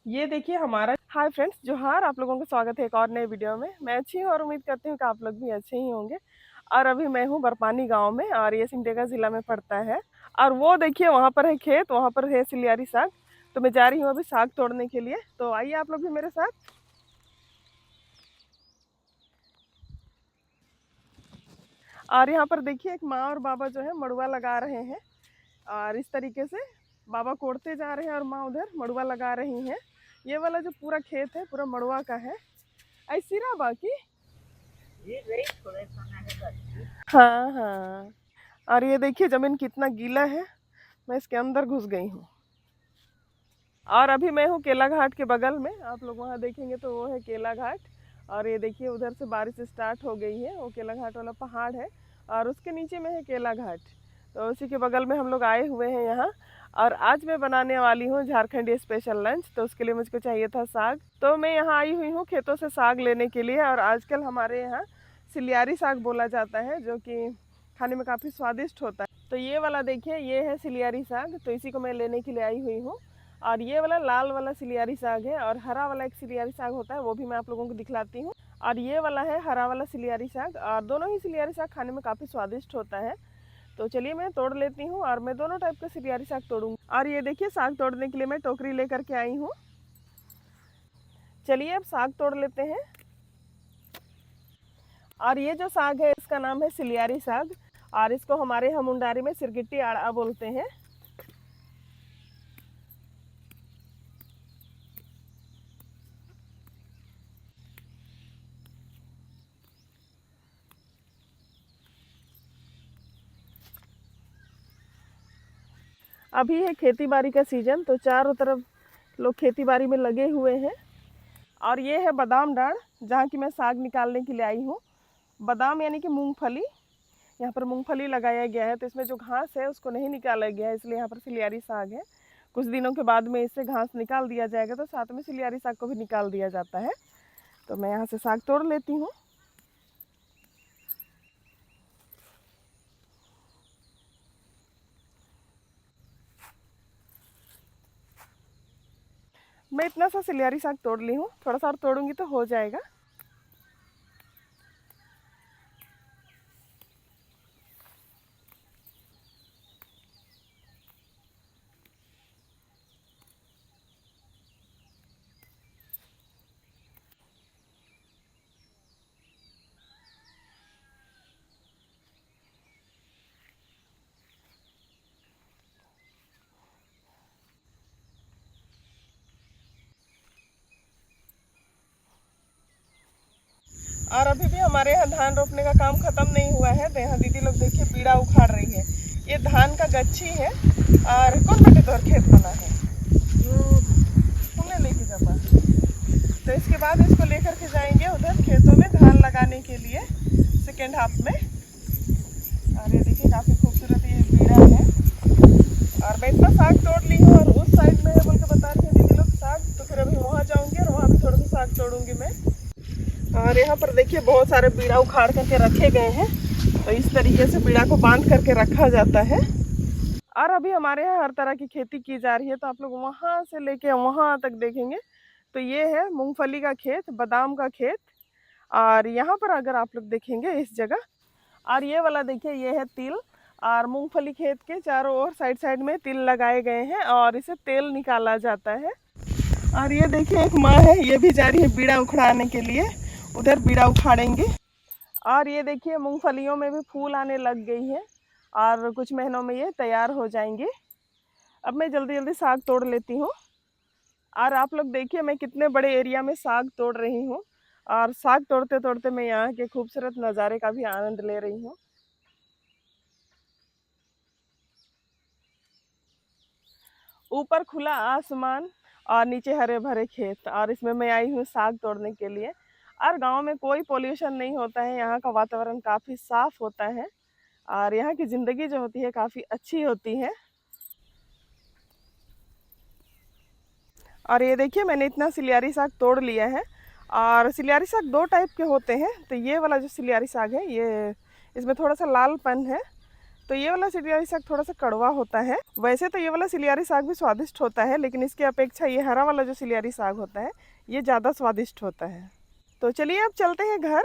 ये देखिए हमारा हाय फ्रेंड्स जोहार। आप लोगों का स्वागत है एक और नए वीडियो में। मैं अच्छी हूँ और उम्मीद करती हूँ कि आप लोग भी अच्छे ही होंगे। और अभी मैं हूँ बरपानी गांव में और ये सिमडेगा जिला में पड़ता है। और वो देखिए वहाँ पर है खेत, वहाँ पर है सिलियारी साग। तो मैं जा रही हूँ अभी साग तोड़ने के लिए, तो आइए आप लोग भी मेरे साथ। और यहाँ पर देखिए एक माँ और बाबा जो है मड़ुआ लगा रहे हैं। और इस तरीके से बाबा कोड़ते जा रहे हैं और माँ उधर मड़ुआ लगा रही हैं। ये वाला जो पूरा खेत है पूरा मड़ुआ का है। ऐसी रहा बाकी। हाँ हाँ। और ये देखिए जमीन कितना गीला है, मैं इसके अंदर घुस गई हूँ। और अभी मैं हूँ केला घाट के बगल में, आप लोग वहाँ देखेंगे तो वो है केला घाट। और ये देखिए उधर से बारिश स्टार्ट हो गई है, वो केला घाट वाला पहाड़ है और उसके नीचे में है केला घाट। तो उसी के बगल में हम लोग आए हुए हैं यहाँ। और आज मैं बनाने वाली हूँ झारखंडी स्पेशल लंच, तो उसके लिए मुझको चाहिए था साग। तो मैं यहाँ आई हुई हूँ खेतों से साग लेने के लिए। और आजकल हमारे यहाँ सिलियारी साग बोला जाता है, जो कि खाने में काफ़ी स्वादिष्ट होता है। तो ये वाला देखिए, ये है सिलियारी साग, तो इसी को मैं लेने के लिए आई हुई हूँ। और ये वाला लाल वाला सिलियारी साग है, और हरा वाला एक सिलियारी साग होता है, वो भी मैं आप लोगों को दिखलाती हूँ। और ये वाला है हरा वाला सिलियारी साग, और दोनों ही सिलियारी साग खाने में काफ़ी स्वादिष्ट होता है। तो चलिए मैं तोड़ लेती हूँ, और मैं दोनों टाइप का सिलियारी साग तोड़ूंगी। और ये देखिए साग तोड़ने के लिए मैं टोकरी लेकर के आई हूँ। चलिए अब साग तोड़ लेते हैं। और ये जो साग है इसका नाम है सिलियारी साग, और इसको हमारे यहाँ मुंडारी में सिरगिट्टी आड़ा बोलते हैं। अभी है खेती बाड़ी का सीजन, तो चारों तरफ लोग खेती बाड़ी में लगे हुए हैं। और ये है बादाम डाढ़, जहाँ की मैं साग निकालने के लिए आई हूँ। बादाम यानी कि मूंगफली, यहाँ पर मूंगफली लगाया गया है, तो इसमें जो घास है उसको नहीं निकाला गया है, इसलिए यहाँ पर सिलियारी साग है। कुछ दिनों के बाद में इससे घास निकाल दिया जाएगा, तो साथ में सिलियारी साग को भी निकाल दिया जाता है। तो मैं यहाँ से साग तोड़ लेती हूँ। मैं इतना सा सिलियारी साग तोड़ ली हूँ, थोड़ा सा और तोड़ूंगी तो हो जाएगा। और अभी भी हमारे यहाँ धान रोपने का काम खत्म नहीं हुआ है, तो यहाँ दीदी लोग देखिए पीड़ा उखाड़ रही है। ये धान का गच्छी है। और कौन बेटे तोर खेत बना है तुमने लेके जा पास। तो इसके बाद इसको लेकर के जाएंगे उधर खेतों में धान लगाने के लिए सेकेंड हाफ में। और ये देखिए काफ़ी खूबसूरत ये पीड़ा है। और मैं इतना साग तोड़ ली हूँ, और उस साइड में है बोल के बता रही है दीदी लोग साग, तो फिर अभी वहाँ जाऊँगी और वहाँ भी थोड़ा सा साग तोड़ूंगी मैं। और यहाँ पर देखिए बहुत सारे पीड़ा उखाड़ करके रखे गए हैं, तो इस तरीके से पीड़ा को बांध करके रखा जाता है। और अभी हमारे यहाँ हर तरह की खेती की जा रही है, तो आप लोग वहाँ से लेके वहाँ तक देखेंगे तो ये है मूंगफली का खेत, बादाम का खेत। और यहाँ पर अगर आप लोग देखेंगे इस जगह, और ये वाला देखिए ये है तिल। और मूंगफली खेत के चारों ओर साइड साइड में तिल लगाए गए हैं, और इसे तेल निकाला जाता है। और ये देखिए एक माँ है, ये भी जा रही है बीड़ा उखड़ाने के लिए, उधर बीड़ा उखाड़ेंगे। और ये देखिए मूंगफलियों में भी फूल आने लग गई है, और कुछ महीनों में ये तैयार हो जाएंगे। अब मैं जल्दी जल्दी साग तोड़ लेती हूँ। और आप लोग देखिए मैं कितने बड़े एरिया में साग तोड़ रही हूँ, और साग तोड़ते तोड़ते मैं यहाँ के खूबसूरत नज़ारे का भी आनंद ले रही हूँ। ऊपर खुला आसमान और नीचे हरे भरे खेत, और इसमें मैं आई हूँ साग तोड़ने के लिए। और गांव में कोई पोल्यूशन नहीं होता है, यहाँ का वातावरण काफ़ी साफ होता है, और यहाँ की ज़िंदगी जो होती है काफ़ी अच्छी होती है। और ये देखिए मैंने इतना सिलियारी साग तोड़ लिया है। और सिलियारी साग दो टाइप के होते हैं, तो ये वाला जो सिलियारी साग है ये, इसमें थोड़ा सा लालपन है। तो ये वाला सिलियारी साग थोड़ा सा कड़वा होता है। वैसे तो ये वाला सिलियारी साग भी स्वादिष्ट होता है, लेकिन इसके अपेक्षा ये हरा वाला जो सिलियारी साग होता है ये ज़्यादा स्वादिष्ट होता है। तो चलिए अब चलते हैं घर।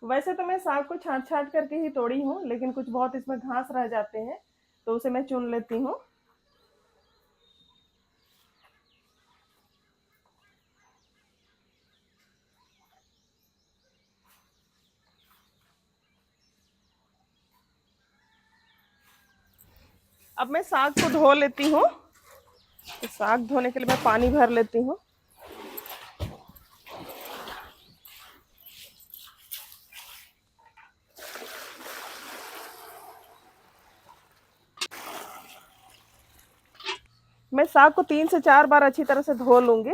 वैसे तो मैं साग को छाँट छाँट करके ही तोड़ी हूँ, लेकिन कुछ बहुत इसमें घास रह जाते हैं तो उसे मैं चुन लेती हूँ। अब मैं साग को धो लेती हूँ। तो साग धोने के लिए मैं पानी भर लेती हूँ। मैं साग को 3 से 4 बार अच्छी तरह से धो लूंगी।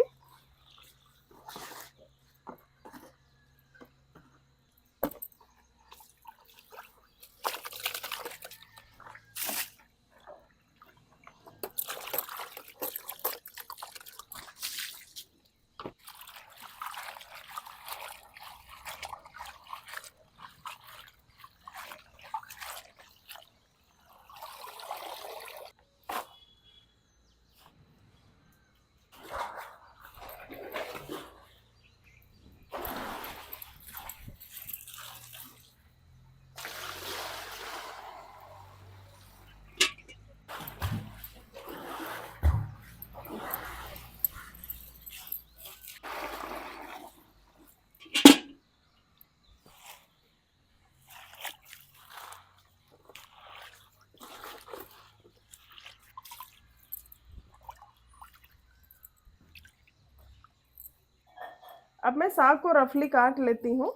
अब मैं साग को रफली काट लेती हूँ।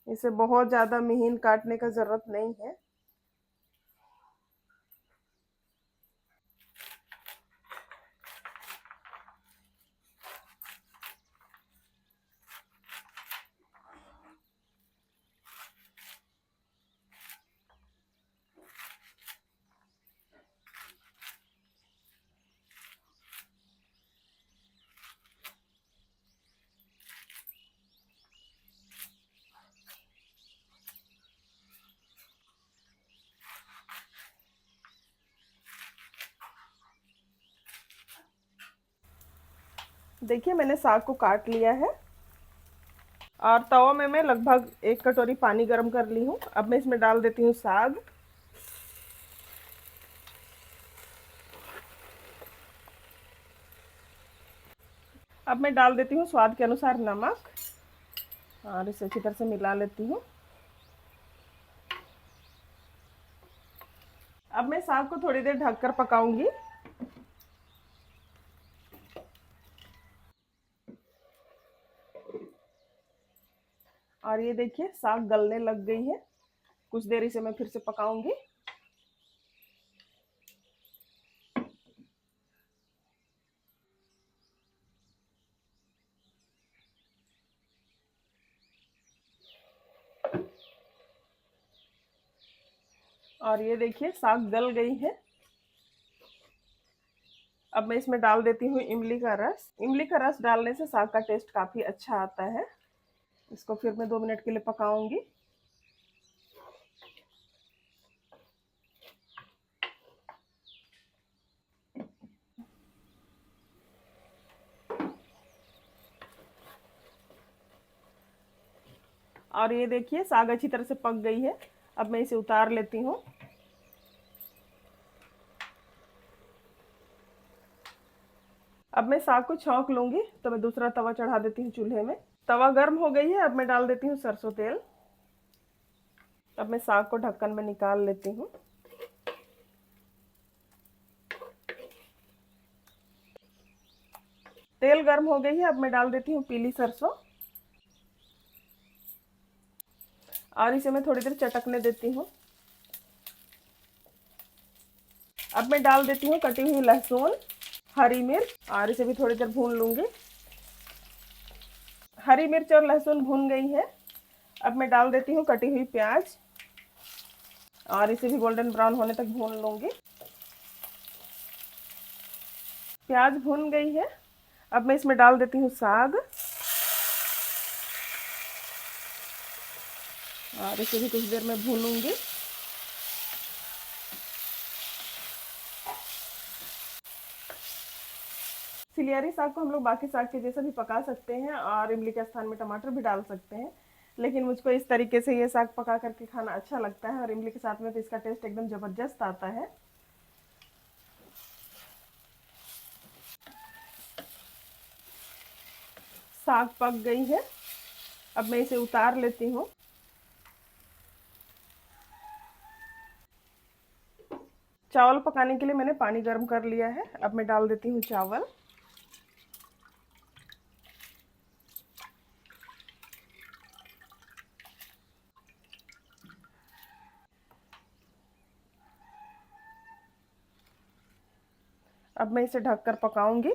इसे बहुत ज़्यादा महीन काटने का ज़रूरत नहीं है। देखिए मैंने साग को काट लिया है और तवा में मैं लगभग 1 कटोरी पानी गर्म कर ली हूँ। अब मैं इसमें डाल देती हूँ साग। अब मैं डाल देती हूँ स्वाद के अनुसार नमक और इसे अच्छी तरह से मिला लेती हूँ। अब मैं साग को थोड़ी देर ढककर पकाऊंगी। और ये देखिए साग गलने लग गई है। कुछ देर इसे मैं फिर से पकाऊंगी। और ये देखिए साग गल गई है। अब मैं इसमें डाल देती हूँ इमली का रस। इमली का रस डालने से साग का टेस्ट काफ़ी अच्छा आता है। इसको फिर मैं 2 मिनट के लिए पकाऊंगी। और ये देखिए साग अच्छी तरह से पक गई है। अब मैं इसे उतार लेती हूँ। अब मैं साग को छौंक लूंगी, तो मैं दूसरा तवा चढ़ा देती हूँ चूल्हे में। तवा गर्म हो गई है। अब मैं डाल देती हूँ सरसों तेल। अब मैं साग को ढक्कन में निकाल लेती हूँ। तेल गर्म हो गई है। अब मैं डाल देती हूँ पीली सरसों और इसे मैं थोड़ी देर चटकने देती हूँ। अब मैं डाल देती हूँ कटी हुई लहसुन, हरी मिर्च और इसे भी थोड़ी देर भून लूंगी। हरी मिर्च और लहसुन भून गई है। अब मैं डाल देती हूँ कटी हुई प्याज और इसे भी गोल्डन ब्राउन होने तक भून लूँगी। प्याज भून गई है। अब मैं इसमें डाल देती हूँ साग और इसे भी कुछ देर में भूनूंगी। सिलियारी साग को हम लोग बाकी साग के जैसा भी पका सकते हैं और इमली के स्थान में टमाटर भी डाल सकते हैं, लेकिन मुझको इस तरीके से ये साग पका करके खाना अच्छा लगता है और इमली के साथ में तो इसका टेस्ट एकदम ज़बरदस्त आता है। साग पक गई है। अब मैं इसे उतार लेती हूँ। चावल पकाने के लिए मैंने पानी गर्म कर लिया है। अब मैं डाल देती हूँ चावल। अब मैं इसे ढककर पकाऊंगी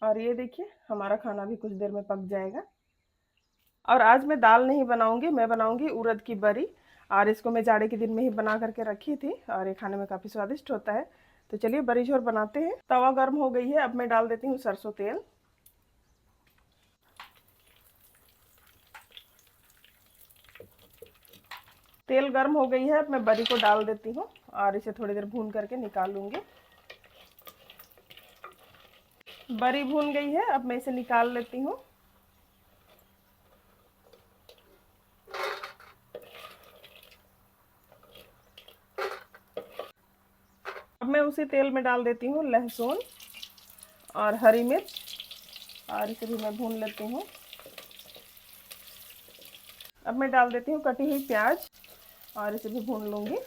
और ये देखिए हमारा खाना भी कुछ देर में पक जाएगा। और आज मैं दाल नहीं बनाऊंगी, मैं बनाऊंगी उड़द की बरी और इसको मैं जाड़े के दिन में ही बना करके रखी थी और ये खाने में काफ़ी स्वादिष्ट होता है। तो चलिए बरी झोर बनाते हैं। तवा गर्म हो गई है। अब मैं डाल देती हूँ सरसों तेल। तेल गर्म हो गई है। अब मैं बरी को डाल देती हूँ और इसे थोड़ी देर भून करके निकाल लूँगी। बरी भून गई है। अब मैं इसे निकाल लेती हूँ। अब मैं उसी तेल में डाल देती हूँ लहसुन और हरी मिर्च और इसे भी मैं भून लेती हूँ। अब मैं डाल देती हूँ कटी हुई प्याज और इसे भी भून लूँगी।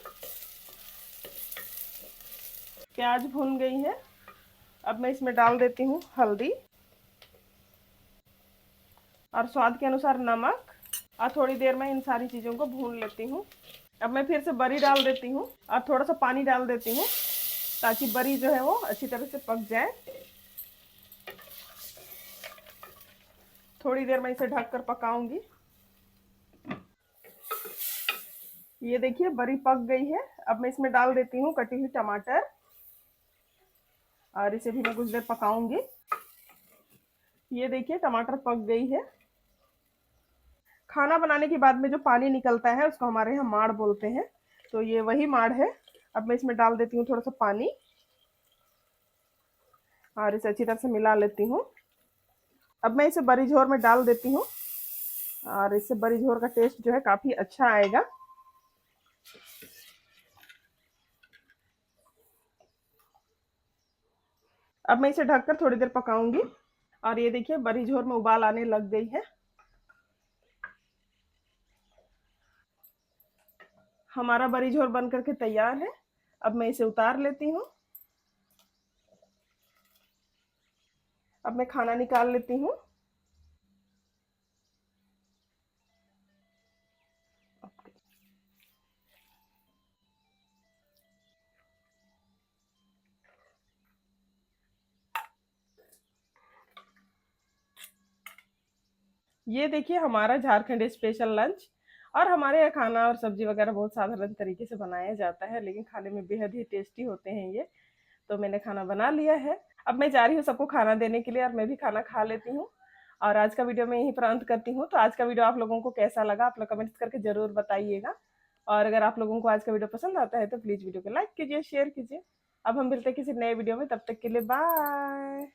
प्याज भून गई है। अब मैं इसमें डाल देती हूँ हल्दी और स्वाद के अनुसार नमक और थोड़ी देर में इन सारी चीज़ों को भून लेती हूँ। अब मैं फिर से बरी डाल देती हूँ और थोड़ा सा पानी डाल देती हूँ ताकि बरी जो है वो अच्छी तरह से पक जाए। थोड़ी देर मैं इसे ढककर पकाऊंगी। ये देखिए बरी पक गई है। अब मैं इसमें डाल देती हूँ कटी हुई टमाटर और इसे भी मैं कुछ देर पकाऊंगी। ये देखिए टमाटर पक गई है। खाना बनाने के बाद में जो पानी निकलता है उसको हमारे यहाँ माड़ बोलते हैं, तो ये वही माड़ है। अब मैं इसमें डाल देती हूँ थोड़ा सा पानी और इसे अच्छी तरह से मिला लेती हूँ। अब मैं इसे बरी झोर में डाल देती हूँ और इससे बरी झोर का टेस्ट जो है काफ़ी अच्छा आएगा। अब मैं इसे ढककर थोड़ी देर पकाऊंगी और ये देखिए बरी झोर में उबाल आने लग गई है। हमारा बरी झोर बन करके तैयार है। अब मैं इसे उतार लेती हूँ। अब मैं खाना निकाल लेती हूँ। ये देखिए हमारा झारखंड स्पेशल लंच। और हमारे यहाँ खाना और सब्जी वगैरह बहुत साधारण तरीके से बनाया जाता है, लेकिन खाने में बेहद ही टेस्टी होते हैं ये। तो मैंने खाना बना लिया है। अब मैं जा रही हूँ सबको खाना देने के लिए और मैं भी खाना खा लेती हूँ। और आज का वीडियो मैं यहीं पर अंत करती हूँ। तो आज का वीडियो आप लोगों को कैसा लगा आप लोग कमेंट्स करके ज़रूर बताइएगा। और अगर आप लोगों को आज का वीडियो पसंद आता है तो प्लीज़ वीडियो को लाइक कीजिए, शेयर कीजिए। अब हम मिलते हैं किसी नए वीडियो में, तब तक के लिए बाय।